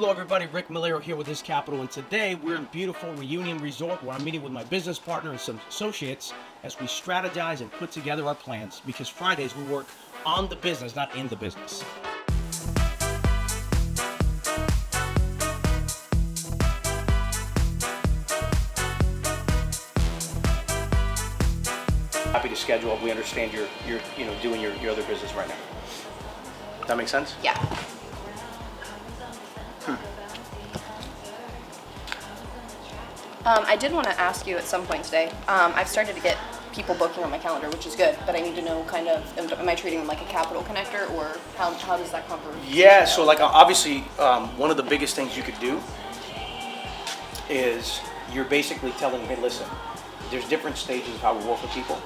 Hello everybody, Rick Melero here with His Capital, and today we're in beautiful Reunion Resort where I'm meeting with my business partner and some associates as we strategize and put together our plans, because Fridays we work on the business, not in the business. Happy to schedule. We understand you're doing your other business right now. Does that make sense? Yeah. I did want to ask you at some point today, I've started to get people booking on my calendar, which is good, but I need to know kind of, am I treating them like a capital connector, or how does that conversation Yeah, go? so like obviously one of the biggest things you could do is you're basically telling them, hey listen, there's different stages of how we work with people,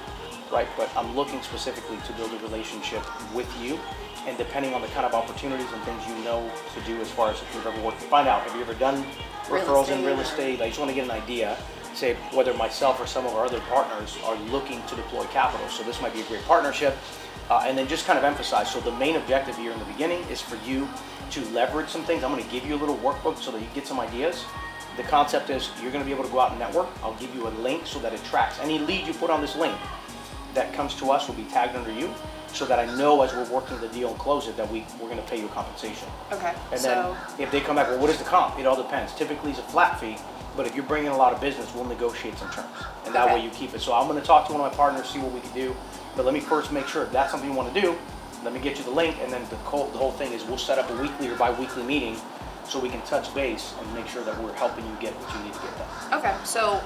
right? But I'm looking specifically to build a relationship with you, and depending on the kind of opportunities and things you know to do as far as if you've ever worked, find out, have you ever done referrals in real estate? I just want to get an idea, say whether myself or some of our other partners are looking to deploy capital. So this might be a great partnership, and then just kind of emphasize. So the main objective here in the beginning is for you to leverage some things. I'm going to give you a little workbook so that you get some ideas. The concept is you're going to be able to go out and network. I'll give you a link so that it tracks. Any lead you put on this link that comes to us will be tagged under you, so that I know as we're working the deal and close it that we're going to pay you a compensation. Okay. And then if they come back, well, what is the comp? It all depends. Typically it's a flat fee, but if you're bringing a lot of business, we'll negotiate some terms. And that way you keep it. So I'm going to talk to one of my partners, see what we can do. But let me first make sure if that's something you want to do, let me get you the link, and then the whole thing is we'll set up a weekly or bi-weekly meeting so we can touch base and make sure that we're helping you get what you need to get done. Okay, so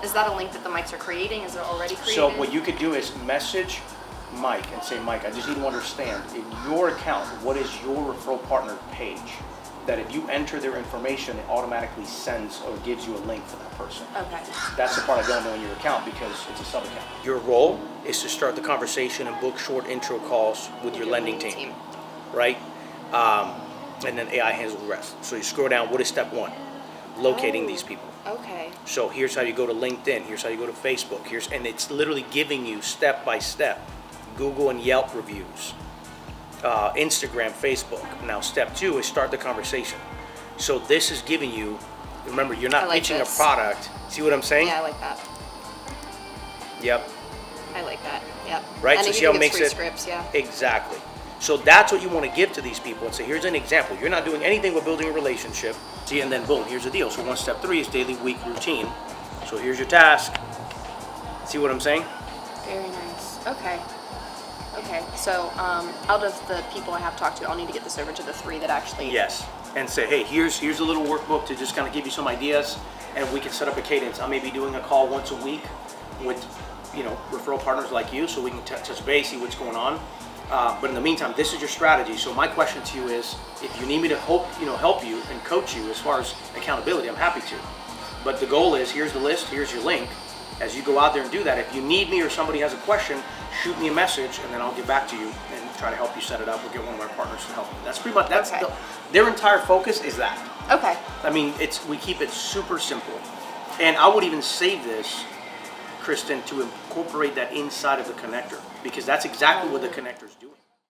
is that a link that the mics are creating? Is it already created? So what you could do is message Mike and say, Mike, I just need to understand, in your account, what is your referral partner page? That if you enter their information, it automatically sends or gives you a link for that person. Okay. That's the part I don't know in your account because it's a sub-account. Your role is to start the conversation and book short intro calls with your lending team, right? And then AI handles the rest. So you scroll down, what is step one? Locating these people. Okay. So here's how you go to LinkedIn, here's how you go to Facebook, and it's literally giving you step by step Google and Yelp reviews, Instagram, Facebook. Now step two is start the conversation. So this is giving you, remember, you're not pitching a product. See what I'm saying? Yeah, I like that. Yep. I like that. Yep. Right. And so see how it makes it scripts, yeah. Exactly. So that's what you want to give to these people and say, here's an example. You're not doing anything but building a relationship. See, and then boom, here's the deal. So step three is daily, week routine. So here's your task. See what I'm saying? Very nice. Okay. Okay. So out of the people I have talked to, I'll need to get this over to the three that actually. Yes. And say, hey, here's a little workbook to just kind of give you some ideas, and we can set up a cadence. I may be doing a call once a week with, referral partners like you, so we can touch base, see what's going on. But in the meantime, this is your strategy. So my question to you is, if you need me to help you and coach you as far as accountability, I'm happy to. But the goal is, here's the list, here's your link. As you go out there and do that, if you need me or somebody has a question, shoot me a message, and then I'll get back to you and try to help you set it up or get one of our partners to help you. That's pretty much, their entire focus is that. Okay. I mean, we keep it super simple. And I would even save this, Kristen, to incorporate that inside of the connector, because that's exactly what the connector is doing.